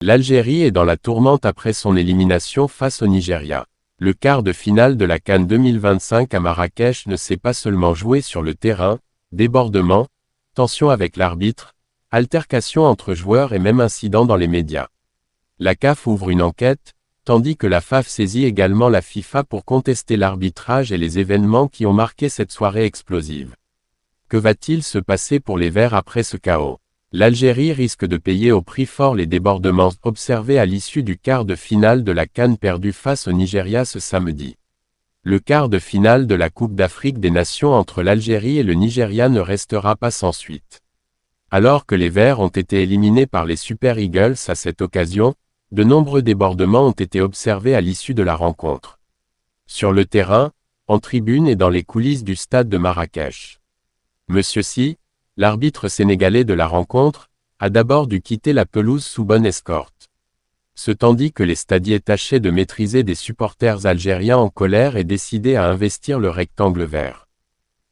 L'Algérie est dans la tourmente après son élimination face au Nigeria. Le quart de finale de la CAN 2025 à Marrakech ne s'est pas seulement joué sur le terrain, débordements, tensions avec l'arbitre, altercations entre joueurs et même incidents dans les médias. La CAF ouvre une enquête, tandis que la FAF saisit également la FIFA pour contester l'arbitrage et les événements qui ont marqué cette soirée explosive. Que va-t-il se passer pour les Verts après ce chaos ? L'Algérie risque de payer au prix fort les débordements observés à l'issue du quart de finale de la CAN perdu face au Nigeria ce samedi. Le quart de finale de la Coupe d'Afrique des Nations entre l'Algérie et le Nigeria ne restera pas sans suite. Alors que les Verts ont été éliminés par les Super Eagles à cette occasion, de nombreux débordements ont été observés à l'issue de la rencontre. Sur le terrain, en tribune et dans les coulisses du stade de Marrakech. Monsieur Sy, l'arbitre sénégalais de la rencontre, a d'abord dû quitter la pelouse sous bonne escorte. Ce tandis que les stadiers tâchaient de maîtriser des supporters algériens en colère et décidés à investir le rectangle vert.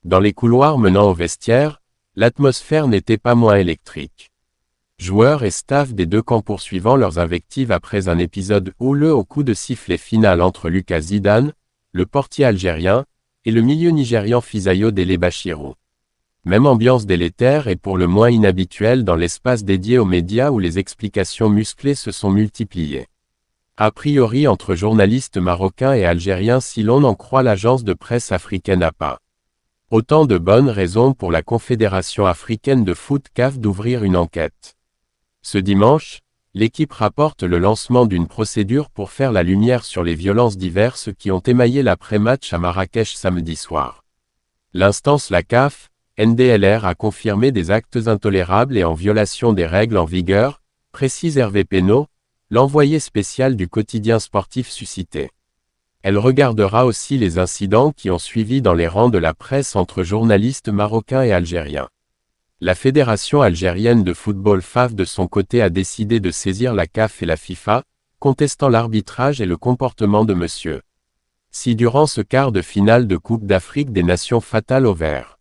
Dans les couloirs menant au vestiaire, l'atmosphère n'était pas moins électrique. Joueurs et staff des deux camps poursuivant leurs invectives après un épisode houleux au coup de sifflet final entre Lucas Zidane, le portier algérien, et le milieu nigérian Fisayo Dele Bachirou. Même ambiance délétère et pour le moins inhabituelle dans l'espace dédié aux médias où les explications musclées se sont multipliées. A priori entre journalistes marocains et algériens si l'on en croit l'agence de presse africaine APA. Autant de bonnes raisons pour la Confédération africaine de foot CAF d'ouvrir une enquête. Ce dimanche, l'équipe rapporte le lancement d'une procédure pour faire la lumière sur les violences diverses qui ont émaillé l'après-match à Marrakech samedi soir. L'instance la CAF, NDLR a confirmé des actes intolérables et en violation des règles en vigueur, précise Hervé Penaud, l'envoyé spécial du quotidien sportif suscité. Elle regardera aussi les incidents qui ont suivi dans les rangs de la presse entre journalistes marocains et algériens. La Fédération algérienne de football FAF de son côté a décidé de saisir la CAF et la FIFA, contestant l'arbitrage et le comportement de Monsieur Sy durant ce quart de finale de Coupe d'Afrique des Nations fatale aux Verts.